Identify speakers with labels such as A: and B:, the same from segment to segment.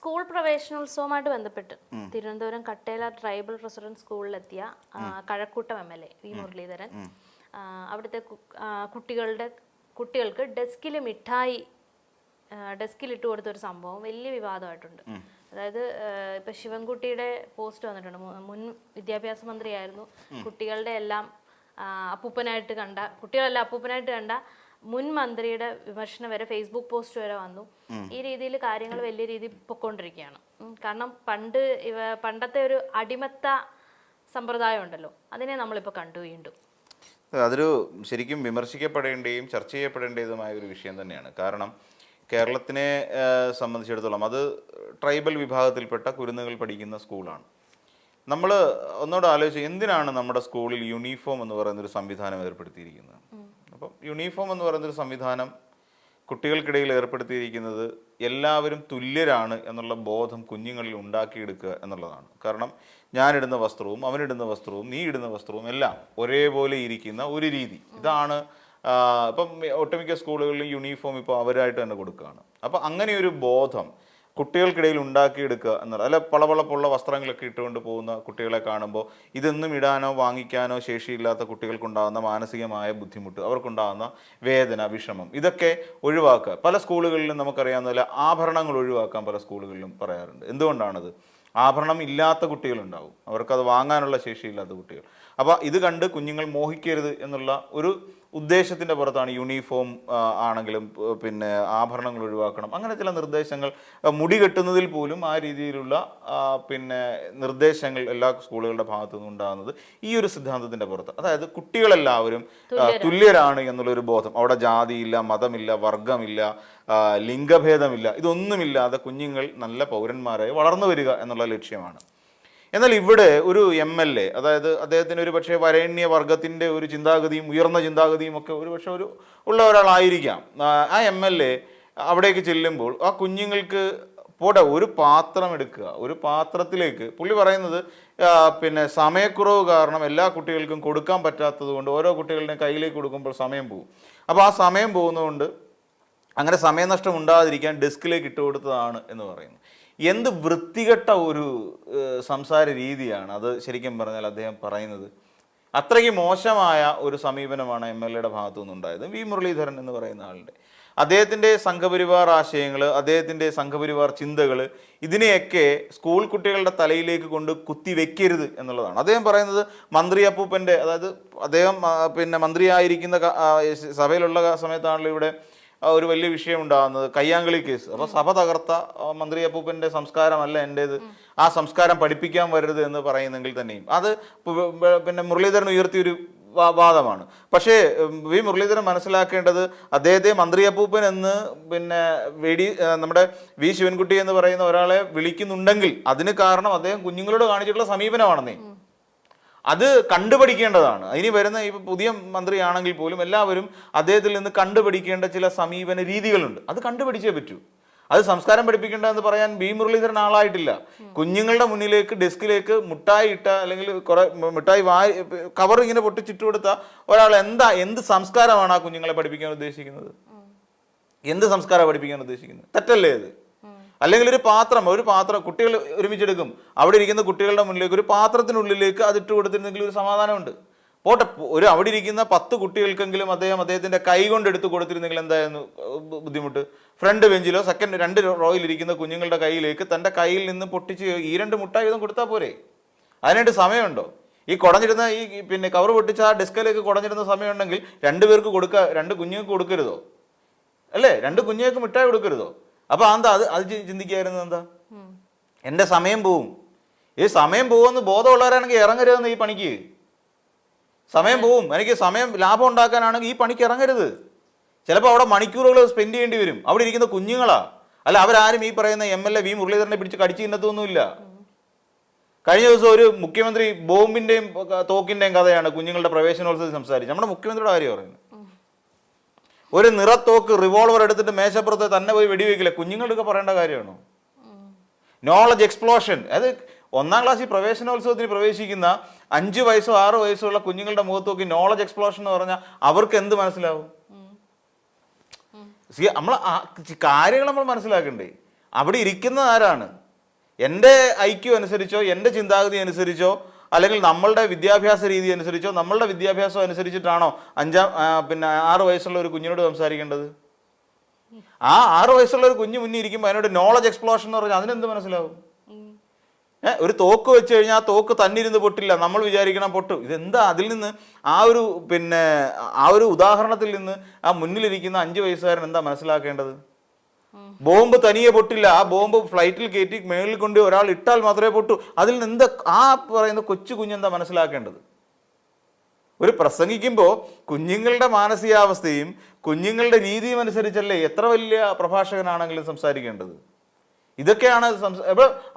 A: School പ്രവേശനോത്സവമായിട്ട് ബന്ധപ്പെട്ട് Thiruvananthapuram Kattela tribal residence സ്കൂളിലെത്തിയ കഴക്കൂട്ടം MLA വി മുരളീധരൻ അവിടുത്തെ കുട്ടികൾക്ക് ഡെസ്കിൽ മിഠായി ഡെസ്കിലിട്ട് കൊടുത്തൊരു സംഭവം വലിയ വിവാദമായിട്ടുണ്ട്. അതായത് ഇപ്പൊ ശിവൻകുട്ടിയുടെ പോസ്റ്റ് വന്നിട്ടുണ്ട്. മുൻ വിദ്യാഭ്യാസ മന്ത്രിയായിരുന്നു. കുട്ടികളുടെ എല്ലാം അപ്പൂപ്പനായിട്ട് കണ്ട മുൻ മന്ത്രിയുടെ വിമർശനം വരെ ഫേസ്ബുക്ക് പോസ്റ്റ് വരെ വന്നു. ഈ രീതിയിൽ കാര്യങ്ങൾ വലിയ രീതിയിൽ പൊക്കോണ്ടിരിക്കുകയാണ്. കാരണം പണ്ടത്തെ ഒരു അടിമത്ത സമ്പ്രദായം ഉണ്ടല്ലോ, അതിനെ നമ്മളിപ്പോൾ കണ്ടു വീണ്ടും.
B: അതൊരു ശരിക്കും വിമർശിക്കപ്പെടേണ്ടതും ചർച്ച ചെയ്യപ്പെടേണ്ടതുമായ ഒരു വിഷയം തന്നെയാണ്. കാരണം കേരളത്തിനെ സംബന്ധിച്ചിടത്തോളം അത് ട്രൈബൽ വിഭാഗത്തിൽപ്പെട്ട കുരുന്നുകൾ പഠിക്കുന്ന സ്കൂളാണ്. നമ്മൾ ഒന്നുകൂടെ ആലോചിച്ച് എന്തിനാണ് നമ്മുടെ സ്കൂളിൽ യൂണിഫോം എന്ന് പറയുന്നൊരു സംവിധാനം ഏർപ്പെടുത്തിയിരിക്കുന്നത്? അപ്പം യൂണിഫോം എന്ന് പറയുന്നൊരു സംവിധാനം കുട്ടികൾക്കിടയിൽ ഏർപ്പെടുത്തിയിരിക്കുന്നത് എല്ലാവരും തുല്യരാണ് എന്നുള്ള ബോധം കുഞ്ഞുങ്ങളിൽ ഉണ്ടാക്കിയെടുക്കുക എന്നുള്ളതാണ്. കാരണം ഞാനിടുന്ന വസ്ത്രവും അവനിടുന്ന വസ്ത്രവും നീ ഇടുന്ന വസ്ത്രവും എല്ലാം ഒരേപോലെ ഇരിക്കുന്ന ഒരു രീതി. ഇതാണ് ഇപ്പം ഒട്ടുമിക്ക സ്കൂളുകളിലും യൂണിഫോം ഇപ്പോൾ അവരായിട്ട് തന്നെ കൊടുക്കുകയാണ്. അപ്പോൾ അങ്ങനെ ഒരു ബോധം കുട്ടികൾക്കിടയിൽ ഉണ്ടാക്കിയെടുക്കുക എന്നുള്ളത്. അല്ല, പളപളപ്പുള്ള വസ്ത്രങ്ങളൊക്കെ ഇട്ടുകൊണ്ട് പോകുന്ന കുട്ടികളെ കാണുമ്പോൾ ഇതൊന്നും ഇടാനോ വാങ്ങിക്കാനോ ശേഷിയില്ലാത്ത കുട്ടികൾക്കുണ്ടാകുന്ന മാനസികമായ ബുദ്ധിമുട്ട്, അവർക്കുണ്ടാകുന്ന വേദന, വിഷമം, ഇതൊക്കെ ഒഴിവാക്കുക. പല സ്കൂളുകളിലും നമുക്കറിയാവുന്നതിൽ ആഭരണങ്ങൾ ഒഴിവാക്കാൻ പല സ്കൂളുകളിലും പറയാറുണ്ട്. എന്തുകൊണ്ടാണത്? ആഭരണം ഇല്ലാത്ത കുട്ടികളുണ്ടാവും, അവർക്കത് വാങ്ങാനുള്ള ശേഷിയില്ലാത്ത കുട്ടികൾ. അപ്പോൾ ഇത് കണ്ട് കുഞ്ഞുങ്ങൾ മോഹിക്കരുത് എന്നുള്ള ഒരു ഉദ്ദേശത്തിൻ്റെ പുറത്താണ് യൂണിഫോം ആണെങ്കിലും പിന്നെ ആഭരണങ്ങൾ ഒഴിവാക്കണം, അങ്ങനെ ചില നിർദ്ദേശങ്ങൾ. മുടി കെട്ടുന്നതിൽ പോലും ആ രീതിയിലുള്ള പിന്നെ നിർദ്ദേശങ്ങൾ എല്ലാ സ്കൂളുകളുടെ ഭാഗത്തു നിന്നും ഉണ്ടാകുന്നത് ഈ ഒരു സിദ്ധാന്തത്തിൻ്റെ പുറത്ത്. അതായത് കുട്ടികളെല്ലാവരും തുല്യരാണ് എന്നുള്ളൊരു ബോധം. അവിടെ ജാതിയില്ല, മതമില്ല, വർഗമില്ല, ലിംഗഭേദമില്ല, ഇതൊന്നുമില്ലാതെ കുഞ്ഞുങ്ങൾ നല്ല പൗരന്മാരായി വളർന്നു വരിക എന്നുള്ള ലക്ഷ്യമാണ്. എന്നാൽ ഇവിടെ ഒരു MLA, അതായത് അദ്ദേഹത്തിന് ഒരു പക്ഷേ വരേണ്യ വർഗത്തിൻ്റെ ഒരു ചിന്താഗതിയും ഉയർന്ന ചിന്താഗതിയും ഒക്കെ ഒരു പക്ഷേ ഉള്ള ഒരാളായിരിക്കാം. ആ MLA അവിടേക്ക് ചെല്ലുമ്പോൾ ആ കുഞ്ഞുങ്ങൾക്ക് ഒരു പാത്രം എടുക്കുക, ഒരു പാത്രത്തിലേക്ക് പുള്ളി പറയുന്നത് പിന്നെ സമയക്കുറവ് കാരണം എല്ലാ കുട്ടികൾക്കും കൊടുക്കാൻ പറ്റാത്തത് കൊണ്ട് ഓരോ കുട്ടികളുടെയും കയ്യിലേക്ക് കൊടുക്കുമ്പോൾ സമയം പോകും. അപ്പോൾ ആ സമയം പോകുന്നതുകൊണ്ട് അങ്ങനെ സമയനഷ്ടം ഉണ്ടാകാതിരിക്കാൻ ഡെസ്കിലേക്ക് ഇട്ട് കൊടുത്തതാണ് എന്ന് പറയുന്നു. എന്ത് വൃത്തികെട്ട ഒരു സംസാര രീതിയാണ് അത് ശരിക്കും പറഞ്ഞാൽ അദ്ദേഹം പറയുന്നത്. അത്രയ്ക്ക് മോശമായ ഒരു സമീപനമാണ് MLA യുടെ ഭാഗത്തു നിന്നുണ്ടായത്. വി മുരളീധരൻ എന്ന് പറയുന്ന ആളുടെ അദ്ദേഹത്തിൻ്റെ സംഘപരിവാർ ആശയങ്ങൾ, അദ്ദേഹത്തിൻ്റെ സംഘപരിവാർ ചിന്തകൾ, ഇതിനെയൊക്കെ സ്കൂൾ കുട്ടികളുടെ തലയിലേക്ക് കൊണ്ട് കുത്തിവെക്കരുത് എന്നുള്ളതാണ്. അദ്ദേഹം പറയുന്നത് മന്ത്രി അപ്പൂപ്പൻ്റെ, അതായത് അദ്ദേഹം പിന്നെ മന്ത്രിയായിരിക്കുന്ന സഭയിലുള്ള സമയത്താണല്ലോ ഇവിടെ ഒരു വലിയ വിഷയം ഉണ്ടാകുന്നത്, കയ്യാങ്കളി കേസ്. അപ്പോൾ സഭ തകർത്ത മന്ത്രി അപ്പൂപ്പൻ്റെ സംസ്കാരമല്ല എൻ്റേത്, ആ സംസ്കാരം പഠിപ്പിക്കാൻ വരരുത് എന്ന് പറയുന്നെങ്കിൽ തന്നെയും അത് പിന്നെ മുരളീധരൻ ഉയർത്തിയൊരു വാദമാണ്. പക്ഷേ വി മുരളീധരൻ മനസ്സിലാക്കേണ്ടത് അദ്ദേഹത്തെ മന്ത്രി അപ്പൂപ്പൻ എന്ന് പിന്നെ നമ്മുടെ വി ശിവൻകുട്ടി എന്ന് പറയുന്ന ഒരാളെ വിളിക്കുന്നുണ്ടെങ്കിൽ അതിന് കാരണം അദ്ദേഹം കുഞ്ഞുങ്ങളോട് കാണിച്ചിട്ടുള്ള സമീപനമാണെന്നേ. അത് കണ്ടുപഠിക്കേണ്ടതാണ്. ഇനി വരുന്ന ഈ പുതിയ മന്ത്രിയാണെങ്കിൽ പോലും എല്ലാവരും അദ്ദേഹത്തിൽ നിന്ന് കണ്ടുപഠിക്കേണ്ട ചില സമീപന രീതികളുണ്ട്. അത് കണ്ടുപഠിച്ചേ പറ്റൂ. അത് സംസ്കാരം പഠിപ്പിക്കേണ്ട എന്ന് പറയാൻ വി മുരളീധരൻ ആളായിട്ടില്ല. കുഞ്ഞുങ്ങളുടെ മുന്നിലേക്ക് ഡെസ്കിലേക്ക് മുട്ടായി ഇട്ട അല്ലെങ്കിൽ കുറെ മിഠായി കവർ ഇങ്ങനെ പൊട്ടിച്ചിട്ട് കൊടുത്ത ഒരാൾ എന്ത് സംസ്കാരമാണ് ആ കുഞ്ഞുങ്ങളെ പഠിപ്പിക്കാൻ ഉദ്ദേശിക്കുന്നത്? എന്ത് സംസ്കാരം പഠിപ്പിക്കാൻ ഉദ്ദേശിക്കുന്നത്? തെറ്റല്ലേ അത്? അല്ലെങ്കിൽ ഒരു പാത്രം കുട്ടികൾ ഒരുമിച്ചെടുക്കും, അവിടെ ഇരിക്കുന്ന കുട്ടികളുടെ മുന്നിലേക്ക് ഒരു പാത്രത്തിനുള്ളിലേക്ക് അതിട്ട് കൊടുത്തിരുന്നെങ്കിൽ ഒരു സമാധാനമുണ്ട്. പോട്ടെ, അവിടെ ഇരിക്കുന്ന 10 കുട്ടികൾക്കെങ്കിലും അദ്ദേഹത്തിൻ്റെ കൈ കൊണ്ട് എടുത്ത് കൊടുത്തിരുന്നെങ്കിൽ എന്തായിരുന്നു ബുദ്ധിമുട്ട്? ഫ്രണ്ട് ബെഞ്ചിലോ സെക്കൻഡ് 2 റോയിൽ ഇരിക്കുന്ന കുഞ്ഞുങ്ങളുടെ കയ്യിലേക്ക് തൻ്റെ കയ്യിൽ നിന്ന് പൊട്ടിച്ച് ഈ 2 മുട്ടായി വീതം കൊടുത്താൽ പോരെ? അതിനായിട്ട് സമയമുണ്ടോ? ഈ കുടഞ്ഞിരുന്ന ഈ പിന്നെ കവർ പൊട്ടിച്ച് ആ ഡെസ്കിലേക്ക് കുടഞ്ഞിരുന്ന സമയമുണ്ടെങ്കിൽ 2 പേർക്ക്2 കുഞ്ഞുങ്ങൾക്ക് കൊടുക്കരുതോ? അല്ലേ? 2 കുഞ്ഞുങ്ങൾക്ക് മിഠായി കൊടുക്കരുതോ? അപ്പൊ അത് ചിന്തിക്കായിരുന്നു. എന്താ, എൻ്റെ സമയം പോവും. ഈ സമയം പോകുമെന്ന് ബോധമുള്ളവരാണെങ്കിൽ ഇറങ്ങരുതെന്ന് ഈ പണിക്ക്. സമയം പോവും, എനിക്ക് സമയം ലാഭം ഉണ്ടാക്കാനാണെങ്കിൽ ഈ പണിക്ക് ഇറങ്ങരുത്. ചിലപ്പോൾ അവിടെ മണിക്കൂറുകൾ സ്പെൻഡ് ചെയ്യേണ്ടി വരും. അവിടെ ഇരിക്കുന്ന കുഞ്ഞുങ്ങളാ. അല്ല, അവരാരും ഈ പറയുന്ന MLA വി മുരളീധരനെ പിടിച്ച് കടിച്ചു തിന്നത്തൊന്നുമില്ല. കഴിഞ്ഞ ദിവസം ഒരു മുഖ്യമന്ത്രി ബോംബിന്റെയും തോക്കിന്റെയും കഥയാണ് കുഞ്ഞുങ്ങളുടെ പ്രവേശനോത്സവത്തിൽ സംസാരിച്ചു. നമ്മുടെ മുഖ്യമന്ത്രിയുടെ കാര്യം പറയുന്നത്. ഒരു നിറത്തോക്ക് റിവോൾവർ എടുത്തിട്ട് മേശപ്പുറത്ത് തന്നെ പോയി വെടിവെക്കില്ല. കുഞ്ഞുങ്ങൾക്ക് പറയേണ്ട കാര്യമാണോ? Knowledge explosion. അത് 1ാം ക്ലാസ്സിൽ പ്രവേശനോത്സവത്തിന് പ്രവേശിക്കുന്ന 5 വയസ്സോ 6 വയസ്സോ ഉള്ള കുഞ്ഞുങ്ങളുടെ മുഖത്ത് നോക്കി നോളജ് എക്സ്പ്ലോഷൻ എന്ന് പറഞ്ഞാൽ അവർക്ക് എന്ത് മനസ്സിലാവും? നമ്മൾ കാര്യങ്ങൾ നമ്മൾ മനസ്സിലാക്കണ്ടേ? അവിടെ ഇരിക്കുന്നത് ആരാണ്? എൻ്റെ ഐക്യു അനുസരിച്ചോ എൻ്റെ ചിന്താഗതി അനുസരിച്ചോ അല്ലെങ്കിൽ നമ്മളുടെ വിദ്യാഭ്യാസ രീതി അനുസരിച്ചോ നമ്മളുടെ വിദ്യാഭ്യാസം അനുസരിച്ചിട്ടാണോ 6 വയസ്സുള്ള ഒരു കുഞ്ഞിനോട് സംസാരിക്കേണ്ടത്? ആ 6 വയസ്സുള്ള ഒരു കുഞ്ഞ് മുന്നിൽ ഇരിക്കുമ്പോൾ അതിനോട് നോളജ് എക്സ്പ്ലോഷൻ എന്ന് പറഞ്ഞാൽ അതിനെന്ത് മനസ്സിലാവും? ഒരു തോക്ക് വെച്ച് കഴിഞ്ഞാൽ ആ തോക്ക് തന്നിരുന്ന് പൊട്ടില്ല, നമ്മൾ വിചാരിക്കണം പൊട്ടും. ഇതെന്താ? അതിൽ നിന്ന് ആ ഒരു ഉദാഹരണത്തിൽ നിന്ന് ആ മുന്നിലിരിക്കുന്ന 5 വയസ്സുകാരൻ എന്താ മനസ്സിലാക്കേണ്ടത്? ബോംബ് തനിയെ പൊട്ടില്ല, ആ ബോംബ് ഫ്ലൈറ്റിൽ കയറ്റി മേളിൽ കൊണ്ട് ഒരാൾ ഇട്ടാൽ മാത്രമേ പൊട്ടൂ. അതിൽ നിന്ന് എന്താ ആ പറയുന്ന കൊച്ചു കുഞ്ഞെന്താ മനസ്സിലാക്കേണ്ടത്? ഒരു പ്രസംഗിക്കുമ്പോൾ കുഞ്ഞുങ്ങളുടെ മാനസികാവസ്ഥയും കുഞ്ഞുങ്ങളുടെ രീതിയും അനുസരിച്ചല്ലേ എത്ര വലിയ പ്രഭാഷകനാണെങ്കിലും സംസാരിക്കേണ്ടത്. ഇതൊക്കെയാണ്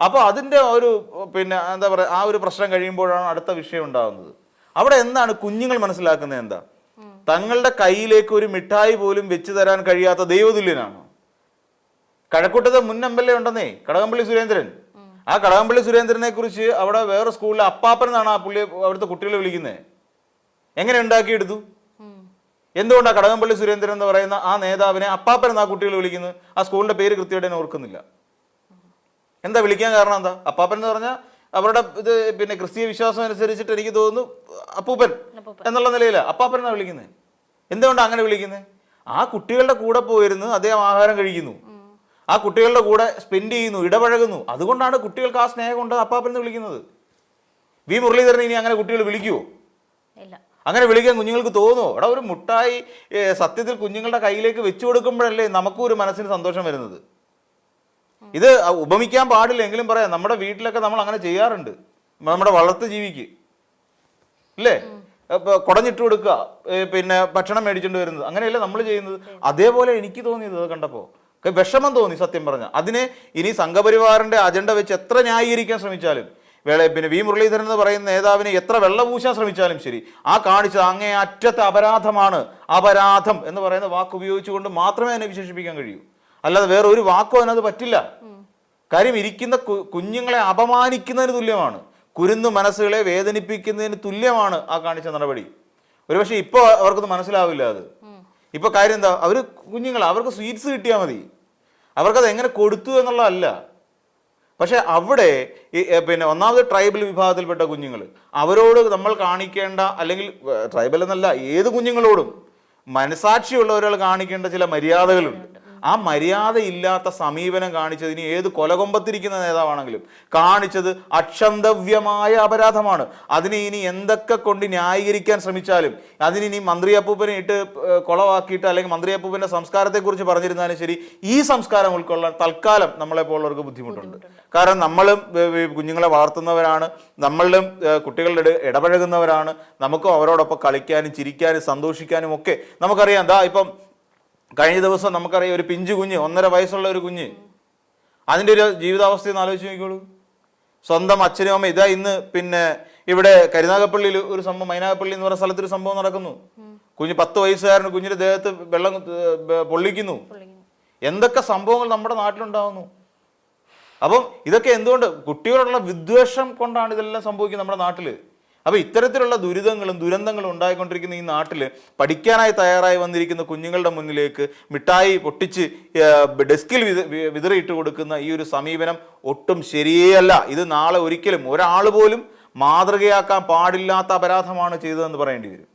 B: അപ്പോൾ അതിൻ്റെ ഒരു എന്താ പറയുക, ആ ഒരു പ്രശ്നം കഴിയുമ്പോഴാണ് അടുത്ത വിഷയം ഉണ്ടാകുന്നത്. അവിടെ എന്താണ് കുഞ്ഞുങ്ങൾ മനസ്സിലാക്കുന്നത്? എന്താ? തങ്ങളുടെ കയ്യിലേക്ക് ഒരു മിഠായി പോലും വെച്ച് തരാൻ കഴിയാത്ത ദൈവതുല്യനാണ്. കഴക്കൂട്ടത്തെ മുൻ MLA ഉണ്ടെന്നേ, കടകംപള്ളി സുരേന്ദ്രൻ. ആ കടകംപള്ളി സുരേന്ദ്രനെ കുറിച്ച് അവിടെ വേറെ സ്കൂളിലെ അപ്പാപ്പൻ എന്നാണ് ആ പുള്ളി അവിടുത്തെ കുട്ടികളെ വിളിക്കുന്നത്. എങ്ങനെ ഉണ്ടാക്കിയെടുത്തു? എന്തുകൊണ്ടാണ് കടകംപള്ളി സുരേന്ദ്രൻ എന്ന് പറയുന്ന ആ നേതാവിനെ അപ്പാപ്പൻ എന്നാ കുട്ടികൾ വിളിക്കുന്നത്? ആ സ്കൂളിന്റെ പേര് കൃത്യമായിട്ട് ഞാൻ ഓർക്കുന്നില്ല. എന്താ വിളിക്കാൻ കാരണം? എന്താ? അപ്പാപ്പൻ എന്ന് പറഞ്ഞാൽ അവരുടെ ക്രിസ്തീയ വിശ്വാസം അനുസരിച്ചിട്ട് എനിക്ക് തോന്നുന്നു അപ്പൂപ്പൻ എന്നുള്ള നിലയിലാണ് അപ്പാപ്പൻ എന്നാ വിളിക്കുന്നത്. എന്തുകൊണ്ടാണ് അങ്ങനെ വിളിക്കുന്നത്? ആ കുട്ടികളുടെ കൂടെ പോയിരുന്നു അദ്ദേഹം ആഹാരം കഴിക്കുന്നു, ആ കുട്ടികളുടെ കൂടെ സ്പെൻഡ് ചെയ്യുന്നു, ഇടപഴകുന്നു. അതുകൊണ്ടാണ് കുട്ടികൾക്ക് ആ സ്നേഹം കൊണ്ട് അപ്പാപ്പൻ എന്ന് വിളിക്കുന്നത്. വി മുരളീധരൻ ഇനി അങ്ങനെ കുട്ടികൾ വിളിക്കുവോ? അങ്ങനെ വിളിക്കാൻ കുഞ്ഞുങ്ങൾക്ക് തോന്നുമോ? എടാ, ഒരു മുട്ടായി സത്യത്തിൽ കുഞ്ഞുങ്ങളുടെ കയ്യിലേക്ക് വെച്ചു കൊടുക്കുമ്പോഴല്ലേ നമുക്കും ഒരു മനസ്സിന് സന്തോഷം വരുന്നത്. ഇത് ഉപമിക്കാൻ പാടില്ല എങ്കിലും പറയാം, നമ്മുടെ വീട്ടിലൊക്കെ നമ്മൾ അങ്ങനെ ചെയ്യാറുണ്ട്. നമ്മുടെ വളർത്തു ജീവിക്ക് ഇല്ലേ കുടഞ്ഞിട്ട് കൊടുക്കുക, ഭക്ഷണം മേടിച്ചുകൊണ്ട് വരുന്നത്, അങ്ങനെയല്ലേ നമ്മൾ ചെയ്യുന്നത്. അതേപോലെ എനിക്ക് തോന്നിയത് കണ്ടപ്പോൾ വിഷമം തോന്നി സത്യം പറഞ്ഞാൽ. അതിനെ ഇനി സംഘപരിവാറിന്റെ അജണ്ട വെച്ച് എത്ര ന്യായീകരിക്കാൻ ശ്രമിച്ചാലും, വി മുരളീധരൻ എന്ന് പറയുന്ന നേതാവിനെ എത്ര വെള്ളപൂശാൻ ശ്രമിച്ചാലും ശരി, ആ കാണിച്ചത് അങ്ങേ അറ്റത്തെ അപരാധമാണ്. അപരാധം എന്ന് പറയുന്ന വാക്ക് ഉപയോഗിച്ചുകൊണ്ട് മാത്രമേ അതിനെ വിശേഷിപ്പിക്കാൻ കഴിയൂ, അല്ലാതെ വേറെ ഒരു വാക്കോ അതിനത് പറ്റില്ല. കാര്യം ഇരിക്കുന്ന കുഞ്ഞുങ്ങളെ അപമാനിക്കുന്നതിന് തുല്യമാണ്, കുരുന്നു മനസ്സുകളെ വേദനിപ്പിക്കുന്നതിന് തുല്യമാണ് ആ കാണിച്ച നടപടി. ഒരുപക്ഷെ ഇപ്പോൾ അവർക്കൊന്നും മനസ്സിലാവില്ല അത്. ഇപ്പൊ കാര്യം എന്താ? അവർക്ക് സ്വീറ്റ്സ് കിട്ടിയാൽ മതി, അവർക്കത് എങ്ങനെ കൊടുത്തു എന്നുള്ളതല്ല. പക്ഷെ അവിടെ ഒന്നാമത് ട്രൈബൽ വിഭാഗത്തിൽപ്പെട്ട കുഞ്ഞുങ്ങൾ, അവരോട് നമ്മൾ കാണിക്കേണ്ട, അല്ലെങ്കിൽ ട്രൈബൽ എന്നല്ല ഏത് കുഞ്ഞുങ്ങളോടും മനസാക്ഷിയുള്ള ഒരാൾ കാണിക്കേണ്ട ചില മര്യാദകളുണ്ട്. ആ മര്യാദയില്ലാത്ത സമീപനം കാണിച്ചതിന് ഏത് കൊലകൊമ്പത്തിരിക്കുന്ന നേതാവാണെങ്കിലും കാണിച്ചത് അക്ഷന്തവ്യമായ അപരാധമാണ്. അതിനെ ഇനി എന്തൊക്കെ കൊണ്ട് ന്യായീകരിക്കാൻ ശ്രമിച്ചാലും, അതിനി മന്ത്രി അപ്പൂപ്പനെ ഇട്ട് കൊളവാക്കിയിട്ട് അല്ലെങ്കിൽ മന്ത്രി അപ്പൂപ്പൻ്റെ സംസ്കാരത്തെക്കുറിച്ച് പറഞ്ഞിരുന്നാലും ശരി, ഈ സംസ്കാരം ഉൾക്കൊള്ളാൻ തൽക്കാലം നമ്മളെപ്പോലുള്ളവർക്ക് ബുദ്ധിമുട്ടുണ്ട്. കാരണം നമ്മളും കുഞ്ഞുങ്ങളെ വളർത്തുന്നവരാണ്, നമ്മളും കുട്ടികളുടെ ഇടപഴകുന്നവരാണ്. നമുക്കും അവരോടൊപ്പം കളിക്കാനും ചിരിക്കാനും സന്തോഷിക്കാനും ഒക്കെ നമുക്കറിയാം. ഇപ്പം കഴിഞ്ഞ ദിവസം നമുക്കറിയാം, ഒരു പിഞ്ചു കുഞ്ഞ്, 1.5 വയസ്സുള്ള ഒരു കുഞ്ഞ്, അതിൻ്റെ ഒരു ജീവിതാവസ്ഥയെന്ന് ആലോചിച്ച് നോക്കിക്കോളൂ. സ്വന്തം അച്ഛനും അമ്മ ഇന്ന് ഇവിടെ കരുനാഗപ്പള്ളിയിൽ ഒരു സംഭവം, മൈനാഗപ്പള്ളി എന്ന് പറയുന്ന സ്ഥലത്തൊരു സംഭവം നടക്കുന്നു. കുഞ്ഞ് 10 വയസ്സുകാരന് കുഞ്ഞിന്റെ ദേഹത്ത് വെള്ളം പൊള്ളിക്കുന്നു. എന്തൊക്കെ സംഭവങ്ങൾ നമ്മുടെ നാട്ടിലുണ്ടാവുന്നു. അപ്പം ഇതൊക്കെ എന്തുകൊണ്ട്? കുട്ടികളോടുള്ള വിദ്വേഷം കൊണ്ടാണ് ഇതെല്ലാം സംഭവിക്കുന്നത് നമ്മുടെ നാട്ടിൽ. അപ്പോൾ ഇത്തരത്തിലുള്ള ദുരിതങ്ങളും ദുരന്തങ്ങളും ഉണ്ടായിക്കൊണ്ടിരിക്കുന്ന ഈ നാട്ടിൽ പഠിക്കാനായി തയ്യാറായി വന്നിരിക്കുന്ന കുഞ്ഞുങ്ങളുടെ മുന്നിലേക്ക് മിഠായി പൊട്ടിച്ച് ഡെസ്കിൽ വിതറിയിട്ട് കൊടുക്കുന്ന ഈ ഒരു സമീപനം ഒട്ടും ശരിയല്ല. ഇത് നാളെ ഒരിക്കലും ഒരാൾ പോലും മാതൃകയാക്കാൻ പാടില്ലാത്ത അപരാധമാണ് ചെയ്തതെന്ന് പറയേണ്ടി വരും.